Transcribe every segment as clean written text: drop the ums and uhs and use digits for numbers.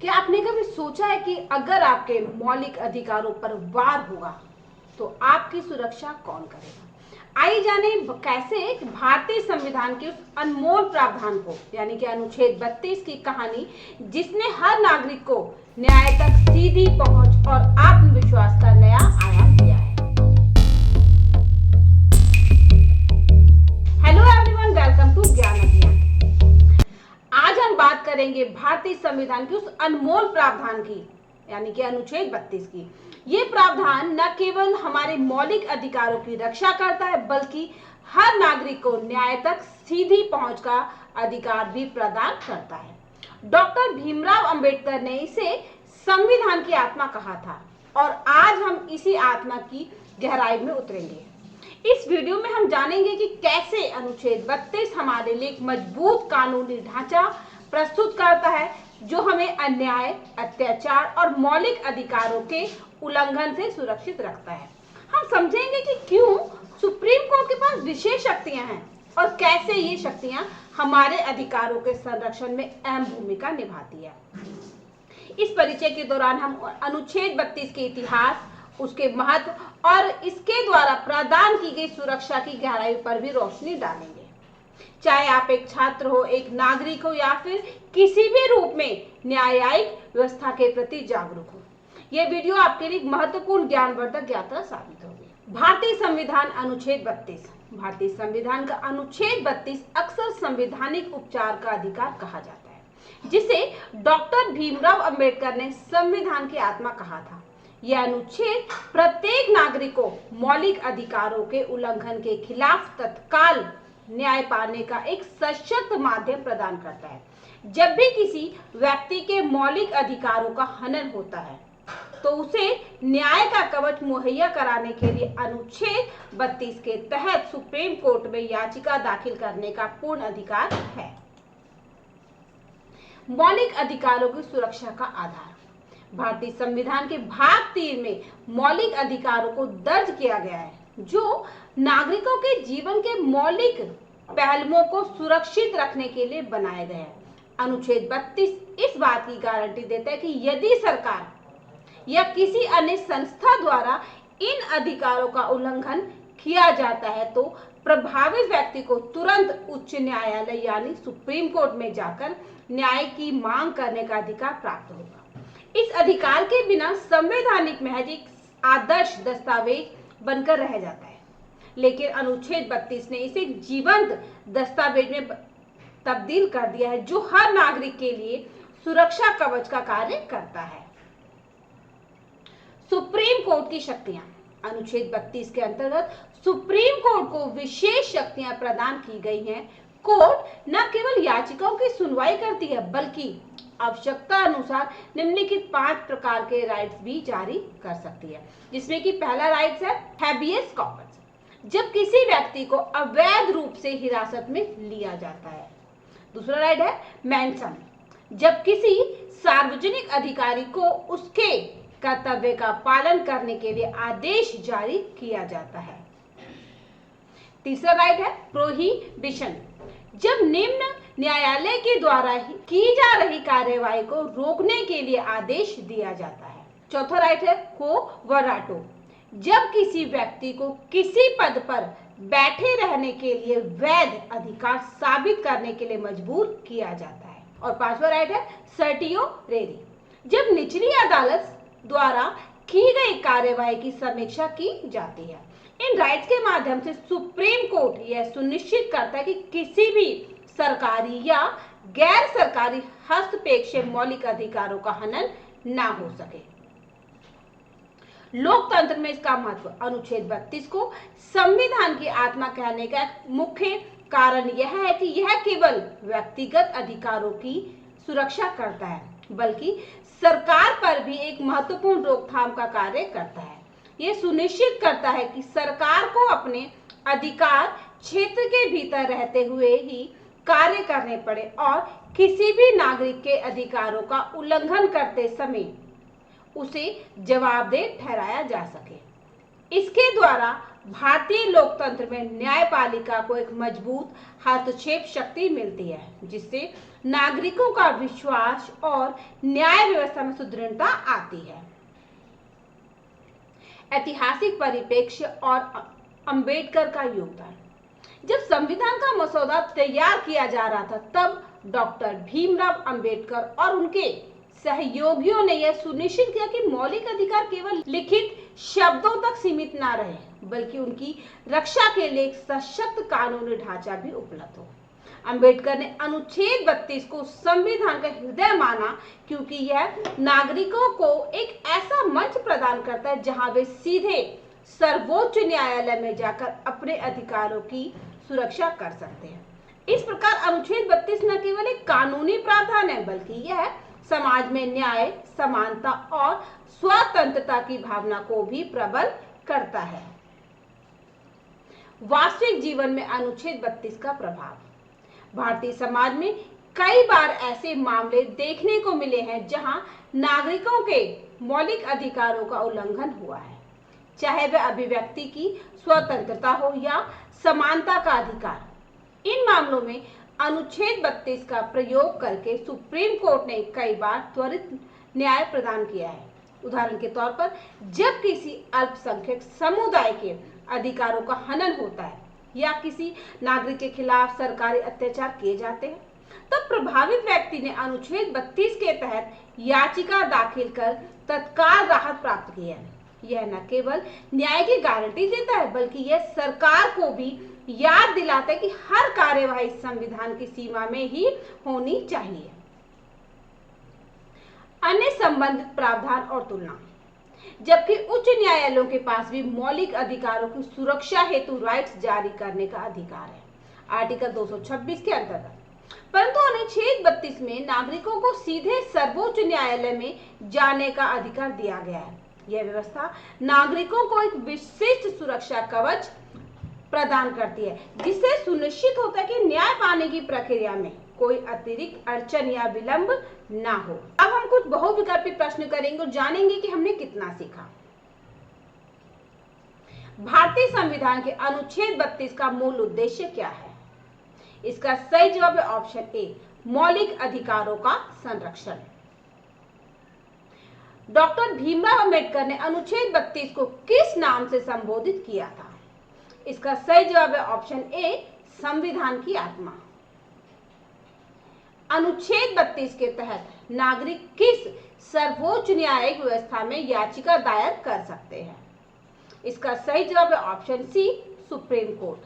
क्या आपने कभी सोचा है कि अगर आपके मौलिक अधिकारों पर वार होगा तो आपकी सुरक्षा कौन करेगा? आइए जाने कैसे भारतीय संविधान के उस अनमोल प्रावधान को यानी कि अनुच्छेद 32 की कहानी, जिसने हर नागरिक को न्याय तक सीधी पहुंच और आत्मविश्वास का नया आयाम दिया है। हेलो एवरीवन, वेलकम टू ज्ञान अभियान। आज हम बात करेंगे भारतीय संविधान के उस अनमोल प्रावधान की यानी कि अनुच्छेद 32 की। ये प्रावधान न केवल हमारे मौलिक अधिकारों की रक्षा करता है बल्कि हर नागरिक को न्याय तक सीधी पहुंच का अधिकार भी प्रदान करता है। डॉक्टर भीमराव अंबेडकर ने इसे संविधान की आत्मा कहा था और आज हम इसी आत्मा की गहराई में उतरेंगे। इस वीडियो में हम जानेंगे कि कैसे अनुच्छेद 32 हमारे लिए एक मजबूत कानूनी ढांचा प्रस्तुत करता है जो हमें अन्याय, अत्याचार और मौलिक अधिकारों के उल्लंघन से सुरक्षित रखता है। हम समझेंगे कि क्यों सुप्रीम कोर्ट के पास विशेष शक्तियां हैं और कैसे ये शक्तियां हमारे अधिकारों के संरक्षण में अहम भूमिका निभाती है। इस परिचय के दौरान हम अनुच्छेद 32 के इतिहास, उसके महत्व और इसके द्वारा प्रदान की गई सुरक्षा की गहराई पर भी रोशनी डालेंगे। चाहे आप एक छात्र हो, एक नागरिक हो या फिर किसी भी रूप में न्यायिक व्यवस्था के प्रति जागरूक हो, यह वीडियो आपके लिए महत्वपूर्ण ज्ञानवर्धक यात्रा साबित होगी। भारतीय संविधान अनुच्छेद 32। भारतीय संविधान का अनुच्छेद 32 अक्सर संवैधानिक उपचार का अधिकार कहा जाता है, जिसे डॉक्टर भीमराव अंबेडकर ने संविधान की आत्मा कहा था। यह अनुच्छेद प्रत्येक नागरिक को मौलिक अधिकारों के उल्लंघन के खिलाफ तत्काल न्याय पाने का एक सशक्त माध्यम प्रदान करता है। जब भी किसी व्यक्ति के मौलिक अधिकारों का हनन होता है तो उसे न्याय का कवच मुहैया कराने के लिए अनुच्छेद 32 के तहत सुप्रीम कोर्ट में याचिका दाखिल करने का पूर्ण अधिकार है। मौलिक अधिकारों की सुरक्षा का आधार। भारतीय संविधान के भाग 3 में मौलिक अधिकारों को दर्ज किया गया है जो नागरिकों के जीवन के मौलिक पहलुओं को सुरक्षित रखने के लिए बनाए गए हैं। अनुच्छेद 32 इस बात की गारंटी देता है कि यदि सरकार या किसी अन्य संस्था द्वारा इन अधिकारों का उल्लंघन किया जाता है तो प्रभावित व्यक्ति को तुरंत उच्च न्यायालय यानी सुप्रीम कोर्ट में जाकर न्याय की मांग करने का अधिकार प्राप्त होगा। इस अधिकार के बिना संवैधानिक महज एक आदर्श दस्तावेज बनकर रह जाता है, लेकिन अनुच्छेद 32 ने इसे एक जीवंत दस्तावेज में तब्दील कर दिया है जो हर नागरिक के लिए सुरक्षा कवच का कार्य करता है। सुप्रीम कोर्ट की शक्तियां। अनुच्छेद 32 के अंतर्गत सुप्रीम कोर्ट को विशेष शक्तियां प्रदान की गई हैं। कोर्ट न केवल याचिकाओं की सुनवाई करती है बल्कि आवश्यकता अनुसार निम्नलिखित 5 प्रकार के राइट्स भी जारी कर सकती है, जिसमें कि पहला राइट्स है हैबियस कॉर्पस, जब किसी व्यक्ति को अवैध रूप से हिरासत में लिया जाता है। दूसरा राइट है मेंशन, जब किसी सार्वजनिक अधिकारी को उसके कर्तव्य का पालन करने के लिए आदेश जारी किया जाता है। तीसरा राइट है प्रोहिबिशन, जब निम्न न्यायालय के द्वारा की जा रही कार्यवाही को रोकने के लिए आदेश दिया जाता है। चौथा राइट है को वराटो, जब किसी व्यक्ति को किसी पद पर बैठे रहने के लिए वैध अधिकार साबित करने के लिए मजबूर किया जाता है। और पांचवा राइट है सर्टियोरेरी, जब निचली अदालत द्वारा की गई कार्यवाही की समीक्षा की जाती है। इन राइट्स के माध्यम से सुप्रीम कोर्ट यह सुनिश्चित करता है कि किसी भी सरकारी या गैर सरकारी हस्तक्षेप से मौलिक अधिकारों का हनन ना हो सके। लोकतंत्र में इसका महत्व। अनुच्छेद 32 को संविधान की आत्मा कहने का मुख्य कारण यह है कि यह केवल व्यक्तिगत अधिकारों की सुरक्षा करता है बल्कि सरकार पर भी एक महत्वपूर्ण रोकथाम का कार्य करता है। यह सुनिश्चित करता है कि सरकार को अपने अधिकार क्षेत्र के भीतर रहते हुए ही कार्य करने पड़े और किसी भी नागरिक के अधिकारों का उल्लंघन करते समय उसे जवाबदेह ठहराया जा सके। इसके द्वारा भारतीय लोकतंत्र में न्यायपालिका को एक मजबूत हस्तक्षेप शक्ति मिलती है जिससे नागरिकों का विश्वास और न्याय व्यवस्था में सुदृढ़ता आती है। ऐतिहासिक परिप्रेक्ष्य और अंबेडकर का योगदान। जब संविधान का मसौदा तैयार किया जा रहा था तब डॉक्टर भीमराव अंबेडकर और उनके सहयोगियों ने यह सुनिश्चित किया कि मौलिक अधिकार केवल लिखित शब्दों तक सीमित ना रहे, बल्कि उनकी रक्षा के लिए एक सशक्त कानूनी ढांचा भी उपलब्ध हो। अंबेडकर ने अनुच्छेद 32 को संविधान का हृदय माना क्योंकि यह नागरिकों को एक ऐसा मंच प्रदान करता है जहां वे सीधे सर्वोच्च न्यायालय में जाकर अपने अधिकारों की सुरक्षा कर सकते हैं। इस प्रकार अनुच्छेद 32 न केवल एक कानूनी प्रावधान है, बल्कि यह समाज में न्याय, समानता और स्वतंत्रता की भावना को भी प्रबल करता है। वास्तविक जीवन में अनुच्छेद 32 का प्रभाव। भारतीय समाज में कई बार ऐसे मामले देखने को मिले हैं जहां नागरिकों के मौलिक अधिकारों का उल्लंघन हुआ है, चाहे वह अभिव्यक्ति की स्वतंत्रता हो या समानता का अधिकार। इन मामलों में अनुच्छेद 32 का प्रयोग करके सुप्रीम कोर्ट ने कई बार त्वरित न्याय प्रदान किया है। उदाहरण के तौर पर जब किसी अल्पसंख्यक समुदाय के अधिकारों का हनन होता है या किसी नागरिक के खिलाफ सरकारी अत्याचार किए जाते हैं, तब प्रभावित व्यक्ति ने अनुच्छेद 32 के तहत याचिका दाखिल कर तत्काल राहत प्राप्त की है। यह न केवल न्याय की गारंटी देता है, बल्कि यह सरकार को भी याद दिलाता है कि हर कार्यवाही संविधान की सीमा में ही होनी चाहिए। अन्य संबंधित प्रावधान और तुलना। जबकि उच्च न्यायालयों के पास भी मौलिक अधिकारों की सुरक्षा हेतु राइट्स जारी करने का अधिकार है, आर्टिकल 226 के अंतर्गत, परंतु अनुच्छेद 32 में नागरिकों को सीधे सर्वोच्च न्यायालय में जाने का अधिकार दिया गया है। यह व्यवस्था नागरिकों को एक विशिष्ट सुरक्षा कवच प्रदान करती है, जिससे सुनिश्चित होता है कि न्याय पाने की प्रक्रिया में कोई अतिरिक्त अड़चन या विलंब ना हो। अब हम कुछ बहुविकल्पी प्रश्न करेंगे और जानेंगे कि हमने कितना सीखा। भारतीय संविधान के अनुच्छेद 32 का मूल उद्देश्य क्या है? इसका सही जवाब है ऑप्शन ए, मौलिक अधिकारों का संरक्षण। डॉक्टर भीमराव अंबेडकर ने अनुच्छेद 32 को किस नाम से संबोधित किया था? इसका सही जवाब है ऑप्शन ए, संविधान की आत्मा। अनुच्छेद 32 के तहत नागरिक किस सर्वोच्च न्यायिक व्यवस्था में याचिका दायर कर सकते हैं? इसका सही जवाब है ऑप्शन सी, सुप्रीम कोर्ट।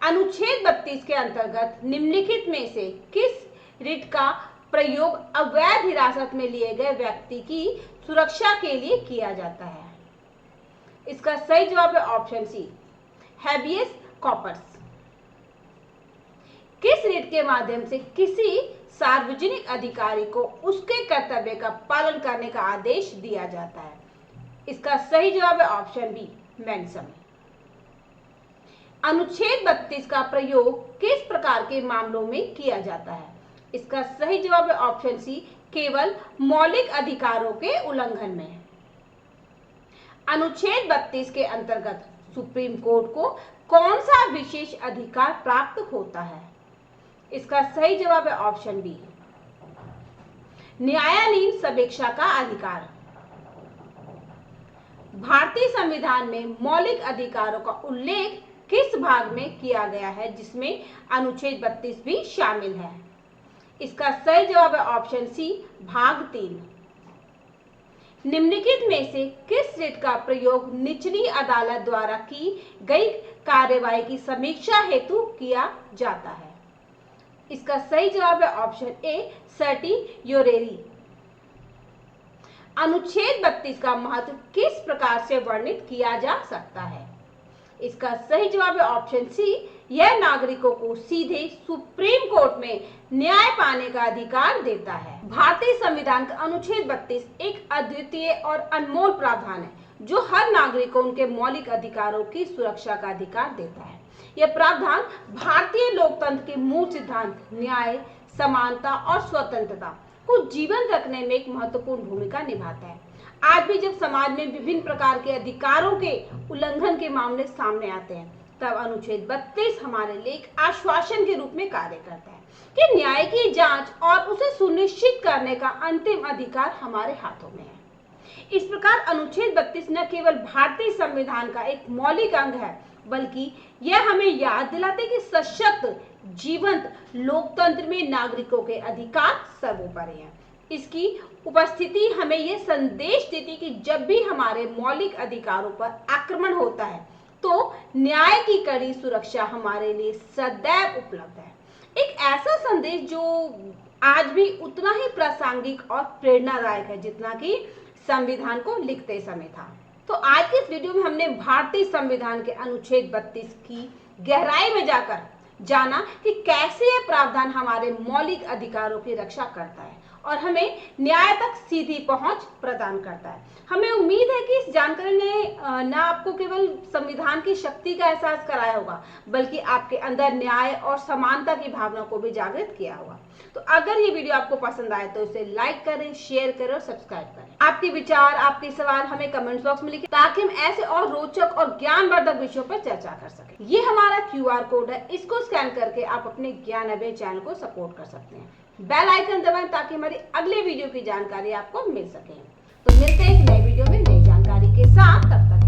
अनुच्छेद 32 के अंतर्गत निम्नलिखित में से किस रिट का प्रयोग अवैध हिरासत में लिए गए व्यक्ति की सुरक्षा के लिए किया जाता है? इसका सही जवाब है ऑप्शन सी, हैबियस कॉर्पस। किस रिट के माध्यम से किसी सार्वजनिक अधिकारी को उसके कर्तव्य का पालन करने का आदेश दिया जाता है? इसका सही जवाब है ऑप्शन बी, मैनसम। अनुच्छेद 32 का प्रयोग किस प्रकार के मामलों में किया जाता है? इसका सही जवाब है ऑप्शन सी, केवल मौलिक अधिकारों के उल्लंघन में। अनुच्छेद 32 के अंतर्गत सुप्रीम कोर्ट को कौन सा विशेष अधिकार प्राप्त होता है? इसका सही जवाब है ऑप्शन बी, न्यायालयीन समीक्षा का अधिकार। भारतीय संविधान में मौलिक अधिकारों का उल्लेख किस भाग में किया गया है जिसमें अनुच्छेद 32 भी शामिल है? इसका सही जवाब है ऑप्शन सी, भाग 3। निम्नलिखित में से किस रिट का प्रयोग निचली अदालत द्वारा की गई कार्यवाही की समीक्षा हेतु किया जाता है? इसका सही जवाब है ऑप्शन ए, सर्टियोरेरी। अनुच्छेद 32 का महत्व किस प्रकार से वर्णित किया जा सकता है? इसका सही जवाब है ऑप्शन सी, यह नागरिकों को सीधे सुप्रीम कोर्ट में न्याय पाने का अधिकार देता है। भारतीय संविधान का अनुच्छेद 32 एक अद्वितीय और अनमोल प्रावधान है जो हर नागरिक को उनके मौलिक अधिकारों की सुरक्षा का अधिकार देता है। यह प्रावधान भारतीय लोकतंत्र के मूल सिद्धांत न्याय, समानता और स्वतंत्रता को जीवंत रखने में एक महत्वपूर्ण भूमिका निभाता है। आज भी जब समाज में विभिन्न प्रकार के अधिकारों के उल्लंघन के मामले सामने आते हैं, तब अनुच्छेद 32 हमारे लिए एक आश्वासन के रूप में कार्य करता है। कि न्याय की जांच और उसे सुनिश्चित करने का अंतिम अधिकार हमारे हाथों में है। इस प्रकार अनुच्छेद 32 न केवल भारतीय संविधान का एक मौलिक अंग है, बल्कि यह हमें याद दिलाते कि सशक्त जीवंत लोकतंत्र में नागरिकों के अधिकार सर्वोपरि हैं। इसकी उपस्थिति हमें यह संदेश देती कि जब भी हमारे मौलिक अधिकारों पर आक्रमण होता है तो न्याय की कड़ी सुरक्षा हमारे लिए सदैव उपलब्ध है। एक ऐसा संदेश जो आज भी उतना ही प्रासंगिक और प्रेरणादायक है जितना कि संविधान को लिखते समय था। तो आज की इस वीडियो में हमने भारतीय संविधान के अनुच्छेद 32 की गहराई में जाकर जाना कि कैसे यह प्रावधान हमारे मौलिक अधिकारों की रक्षा करता है और हमें न्याय तक सीधी पहुंच प्रदान करता है। हमें उम्मीद है कि इस जानकारी ने न आपको केवल संविधान की शक्ति का एहसास कराया होगा, बल्कि आपके अंदर न्याय और समानता की भावना को भी जागृत किया होगा। तो अगर ये वीडियो आपको पसंद आए तो इसे लाइक करें, शेयर करें और सब्सक्राइब करें। आपके विचार, आपके सवाल हमें कमेंट बॉक्स में लिखें ताकि हम ऐसे और रोचक और ज्ञानवर्धक विषयों पर चर्चा कर सकें। ये हमारा QR कोड है, इसको स्कैन करके आप अपने ज्ञान अभय चैनल को सपोर्ट कर सकते हैं। बेल आइकन दबाएं ताकि हमारी अगले वीडियो की जानकारी आपको मिल सके। तो मिलते हैं एक नए वीडियो में नई जानकारी के साथ, तब तक